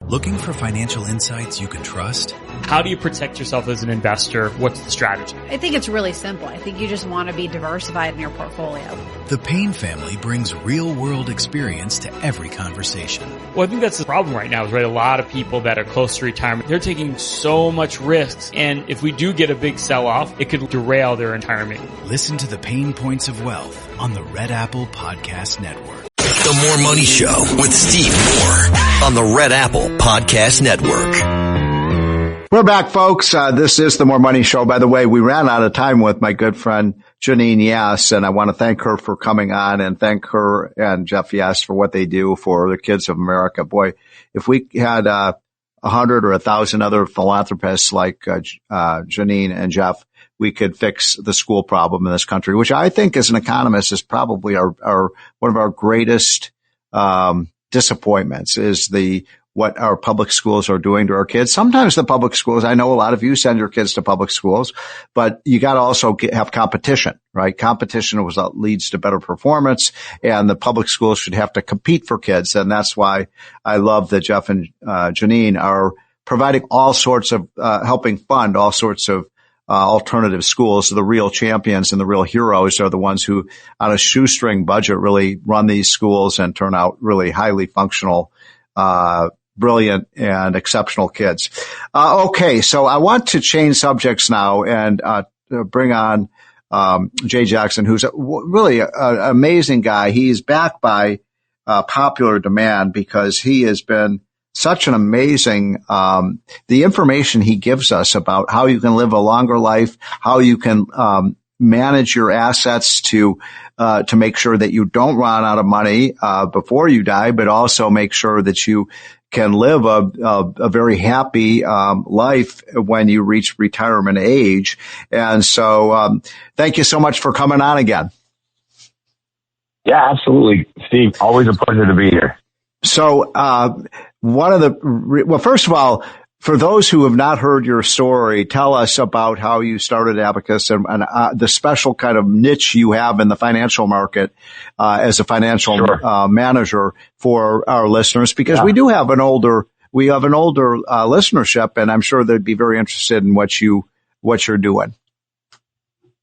Looking for financial insights you can trust? How do you protect yourself as an investor? What's the strategy? I think it's really simple. I think you just want to be diversified in your portfolio. The Payne family brings real-world experience to every conversation. Well, I think that's the problem right now is, right, a lot of people that are close to retirement, they're taking so much risks. And if we do get a big sell-off, it could derail their retirement. Listen to the Pain Points of Wealth on the Red Apple Podcast Network. The More Money Show with Steve Moore on the Red Apple Podcast Network. We're back, folks. This is the More Money Show. By the way, we ran out of time with my good friend Janine Yass, and I want to thank her for coming on and thank her and Jeff Yass for what they do for the kids of America. Boy, if we had 100 or 1,000 other philanthropists like Janine and Jeff, we could fix the school problem in this country, which I think as an economist is probably our one of our greatest disappointments is what our public schools are doing to our kids. Sometimes the public schools, I know a lot of you send your kids to public schools, but you got to also have competition, right? Competition is what leads to better performance, and the public schools should have to compete for kids. And that's why I love that Jeff and Janine are providing all sorts of, helping fund all sorts of alternative schools. The real champions and the real heroes are the ones who, on a shoestring budget, really run these schools and turn out really highly functional, brilliant and exceptional kids. Okay. So I want to change subjects now and, bring on, Jay Jackson, who's really an amazing guy. He's backed by, popular demand because he has been such an amazing, the information he gives us about how you can live a longer life, how you can, manage your assets to make sure that you don't run out of money, before you die, but also make sure that you can live a very happy, life when you reach retirement age. And so, thank you so much for coming on again. Yeah, absolutely. Steve, always a pleasure to be here. So, first of all, for those who have not heard your story, tell us about how you started Abacus and the special kind of niche you have in the financial market, as a financial manager for our listeners, because we have an older listenership, and I'm sure they'd be very interested in what you're doing.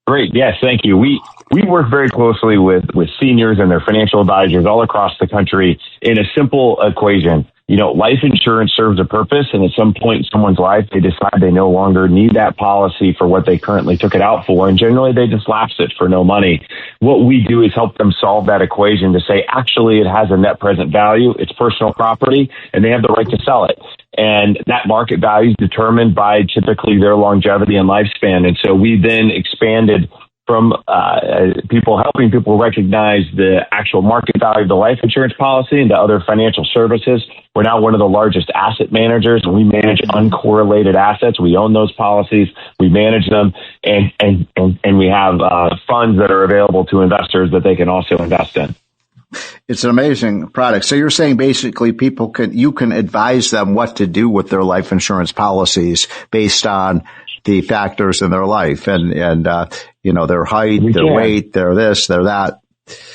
Great. Yes, thank you. We work very closely with seniors and their financial advisors all across the country in a simple equation. You know, life insurance serves a purpose, and at some point in someone's life, they decide they no longer need that policy for what they currently took it out for, and generally they just lapse it for no money. What we do is help them solve that equation to say, actually, it has a net present value, it's personal property, and they have the right to sell it. And that market value is determined by typically their longevity and lifespan. And so we then expanded from helping people recognize the actual market value of the life insurance policy into other financial services. We're now one of the largest asset managers, and we manage uncorrelated assets. We own those policies, we manage them, and we have funds that are available to investors that they can also invest in. It's an amazing product. So you're saying basically you can advise them what to do with their life insurance policies based on the factors in their life and their height, their weight, their this, their that.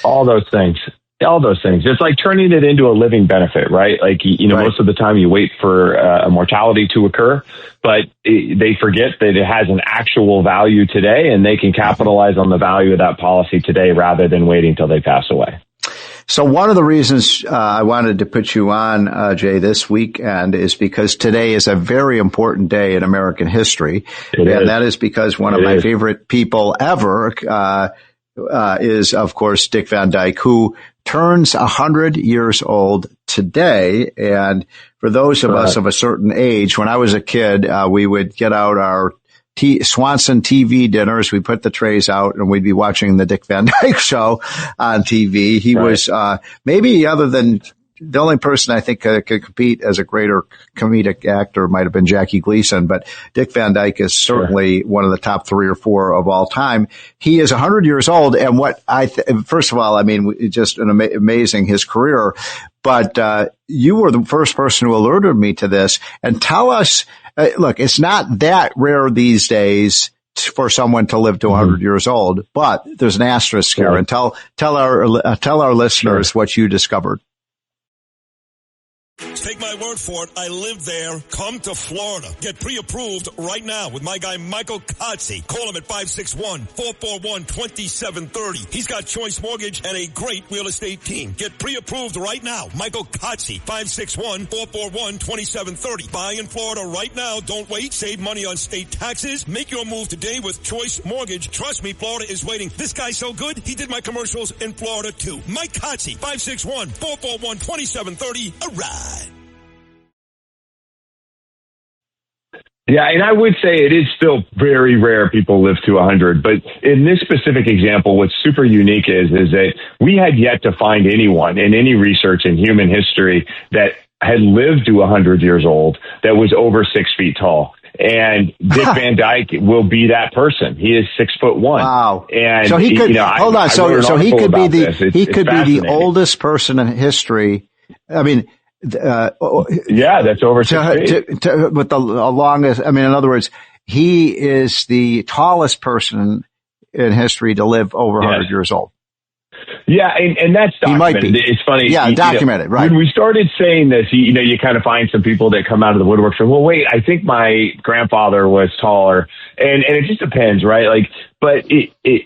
All those things. It's like turning it into a living benefit, right? Like, most of the time you wait for a mortality to occur, but they forget that it has an actual value today, and they can capitalize on the value of that policy today rather than waiting until they pass away. So one of the reasons I wanted to put you on, Jay, this weekend is because today is a very important day in American history. That is because one of my favorite people ever is, of course, Dick Van Dyke, who turns 100 years old today. And for those of us of a certain age, when I was a kid, we would get out our Swanson TV dinners. We put the trays out and we'd be watching the Dick Van Dyke Show on TV. He was, maybe other than the only person I think could compete as a greater comedic actor might have been Jackie Gleason, but Dick Van Dyke is certainly one of the top 3 or 4 of all time. He is 100 years old. And first of all, I mean, just an amazing his career, but, you were the first person who alerted me to this. And tell us, look, it's not that rare these days for someone to live to 100 years old, but there's an asterisk here. And tell our listeners what you discovered. Take take my word for it. I live there. Come to Florida. Get pre-approved right now with my guy Michael Kotze. Call him at 561-441-2730. He's got Choice Mortgage and a great real estate team. Get pre-approved right now. Michael Kotze, 561-441-2730. Buy in Florida right now. Don't wait. Save money on state taxes. Make your move today with Choice Mortgage. Trust me, Florida is waiting. This guy's so good, he did my commercials in Florida too. Mike Kotze, 561-441-2730. A ride. Yeah, and I would say it is still very rare people live to 100. But in this specific example, what's super unique is that we had yet to find anyone in any research in human history that had lived to 100 years old that was over 6 feet tall. And Dick Van Dyke will be that person. He is 6'1". Wow! And so he could hold on. So he could be the oldest person in history. I mean, that's over 6 feet. With the longest. I mean, in other words, he is the tallest person in history to live over 100 years old. Yeah, and that's documented. He might be. It's funny. Yeah, documented, right. When we started saying this, you kind of find some people that come out of the woodwork and say, well, wait, I think my grandfather was taller. And it just depends, right? But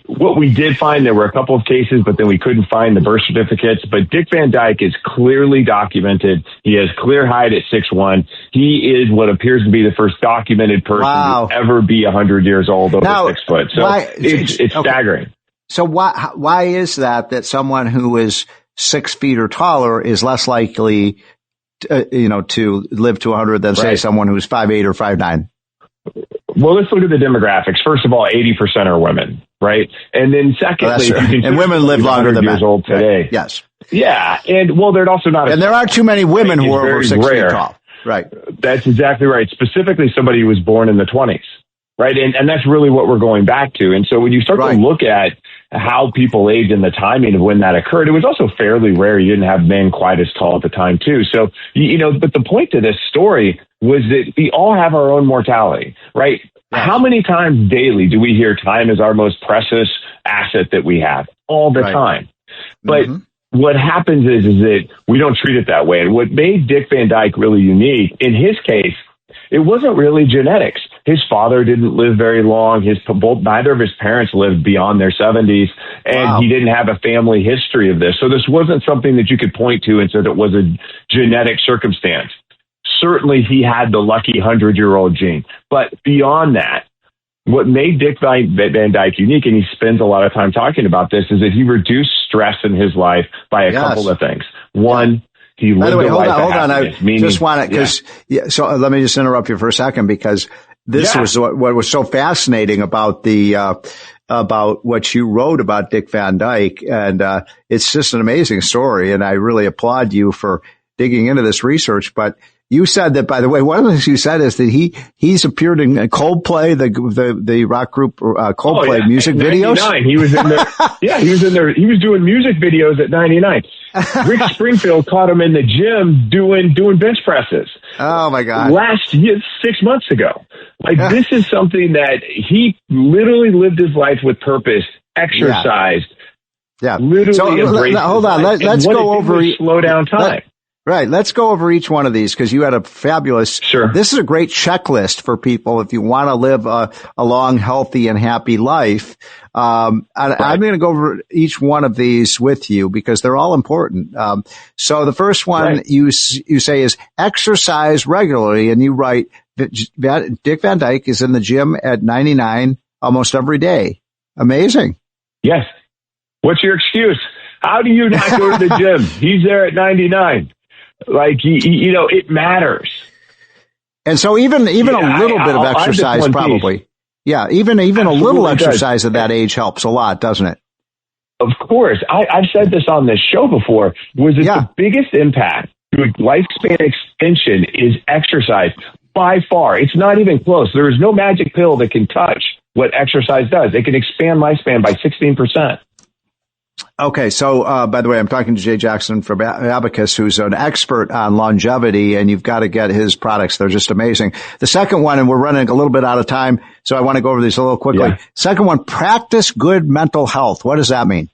what we did find, there were a couple of cases, but then we couldn't find the birth certificates. But Dick Van Dyke is clearly documented. He has clear height at 6'1". He is what appears to be the first documented person to ever be 100 years old over 6 foot. So it's staggering. So why is that someone who is 6 feet or taller is less likely, to live to 100 than say someone who's 5'8" or 5'9"? Well, let's look at the demographics. First of all, 80% are women, right? And then secondly, and women live longer than years old today. Right. Yes. Yeah, and they're also not. And there aren't too many women who are over 6 feet tall. Right. That's exactly right. Specifically, somebody who was born in the 20s, right? And that's really what we're going back to. And so when you start to look at how people aged and the timing of when that occurred, it was also fairly rare. You didn't have men quite as tall at the time too. So, but the point to this story was that we all have our own mortality, right? How many times daily do we hear time is our most precious asset that we have? All the time. But what happens is that we don't treat it that way. And what made Dick Van Dyke really unique, in his case, it wasn't really genetics. His father didn't live very long. Neither of his parents lived beyond their 70s, and he didn't have a family history of this. So this wasn't something that you could point to and say that was a genetic circumstance. Certainly, he had the lucky 100-year-old gene. But beyond that, what made Dick Van Dyke unique, and he spends a lot of time talking about this, is that he reduced stress in his life by a couple of things. One, he lived a life of happiness. I just want to, so let me just interrupt you for a second, because this was what was so fascinating about about what you wrote about Dick Van Dyke. And, it's just an amazing story. And I really applaud you for digging into this research. But you said that, by the way, one of the things you said is that he's appeared in Coldplay, the rock group, Coldplay music videos. He was in there. He was in there. He was doing music videos at 99. Rick Springfield caught him in the gym doing bench presses. Oh my God. Last year, 6 months ago. This is something that he literally lived his life with purpose, exercised. Yeah. Literally embraced. Hold on. Let's go over. Slow down time. Right. Let's go over each one of these, because you had a fabulous. Sure. This is a great checklist for people if you want to live a long, healthy, and happy life. I'm going to go over each one of these with you because they're all important. So the first one you say is exercise regularly, and you write that Dick Van Dyke is in the gym at 99 almost every day. Amazing. Yes. What's your excuse? How do you not go to the gym? He's there at 99. It matters. And so even a little bit of exercise probably. Yeah, even a little exercise at that age helps a lot, doesn't it? Of course. I've said this on this show before, was that the biggest impact to lifespan extension is exercise by far. It's not even close. There is no magic pill that can touch what exercise does. It can expand lifespan by 16%. Okay, so by the way, I'm talking to Jay Jackson from Abacus, who's an expert on longevity, and you've got to get his products. They're just amazing. The second one, and we're running a little bit out of time, so I want to go over these a little quickly. Yeah. Second one, practice good mental health. What does that mean?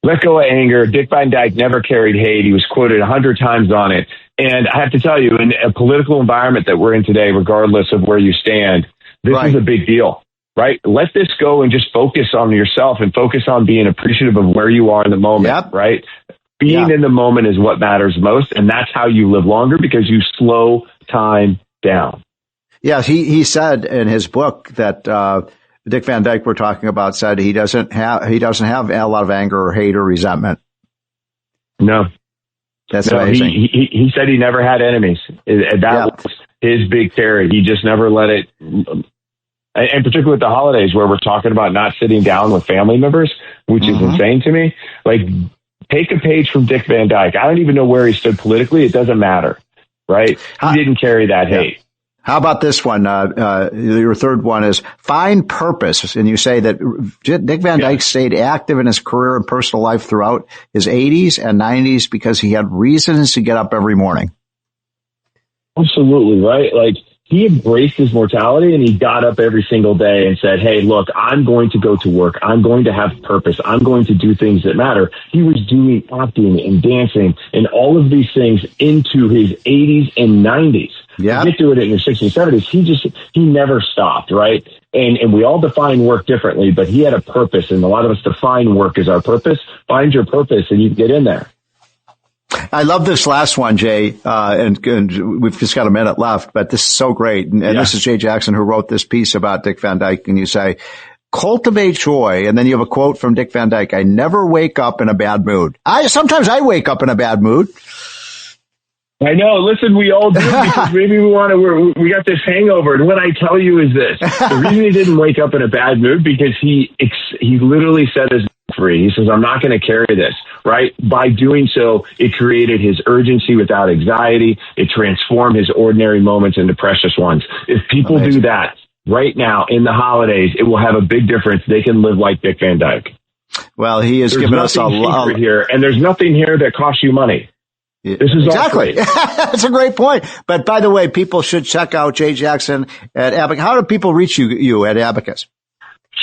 Let go of anger. Dick Van Dyke never carried hate. He was quoted 100 times on it. And I have to tell you, in a political environment that we're in today, regardless of where you stand, this is a big deal, right? Let this go and just focus on yourself and focus on being appreciative of where you are in the moment, right? Being in the moment is what matters most. And that's how you live longer, because you slow time down. Yeah, he said in his book that Dick Van Dyke we're talking about said he doesn't have a lot of anger or hate or resentment. No. That's amazing. He said he never had enemies. That was his big carry. He just never let it, and particularly with the holidays where we're talking about not sitting down with family members, which is insane to me. Like, take a page from Dick Van Dyke. I don't even know where he stood politically. It doesn't matter, right? He didn't carry that hate. How about this one? Your third one is find purpose. And you say that Dick Van Dyke stayed active in his career and personal life throughout his 80s and 90s because he had reasons to get up every morning. Absolutely, right? Like, he embraced his mortality and he got up every single day and said, hey, look, I'm going to go to work. I'm going to have purpose. I'm going to do things that matter. He was doing acting and dancing and all of these things into his 80s and 90s. Yeah. You get to it in your 60s and 70s. He never stopped, right? And we all define work differently, but he had a purpose, and a lot of us define work as our purpose. Find your purpose and you can get in there. I love this last one, Jay, and we've just got a minute left, but this is so great. And this is Jay Jackson who wrote this piece about Dick Van Dyke, and you say, cultivate joy, and then you have a quote from Dick Van Dyke, I never wake up in a bad mood. Sometimes I wake up in a bad mood. I know. Listen, we all do, because maybe we got this hangover. And what I tell you is this. The reason he didn't wake up in a bad mood, because he literally set his free. He says, I'm not going to carry this, right? By doing so, it created his urgency without anxiety. It transformed his ordinary moments into precious ones. If people do that right now in the holidays, it will have a big difference. They can live like Dick Van Dyke. Well, he has given us a lot here, and there's nothing here that costs you money. This is exactly. That's a great point. But by the way, people should check out Jay Jackson at Abacus. How do people reach you at Abacus?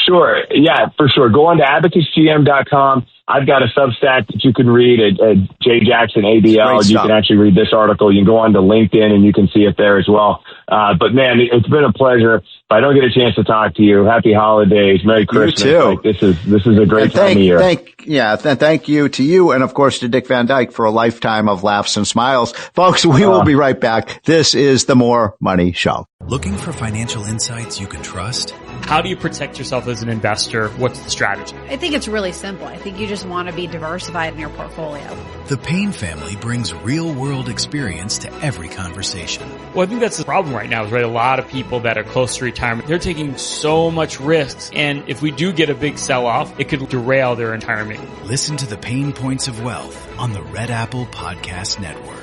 Sure. Yeah, for sure. Go on to abacusgm.com. I've got a Substack that you can read at Jay Jackson ABL. You can actually read this article. You can go on to LinkedIn and you can see it there as well. But man, it's been a pleasure. If I don't get a chance to talk to you, happy holidays, Merry Christmas. You too. Like, this is a great time of year. Thank you to you, and of course to Dick Van Dyke for a lifetime of laughs and smiles. Folks, we will be right back. This is the More Money Show. Looking for financial insights you can trust? How do you protect yourself as an investor? What's the strategy? I think it's really simple. I think you just want to be diversified in your portfolio. The Payne family brings real-world experience to every conversation. Well, I think that's the problem right now is, right, a lot of people that are close to retirement, they're taking so much risks. And if we do get a big sell-off, it could derail their retirement. Listen to the Pain Points of Wealth on the Red Apple Podcast Network.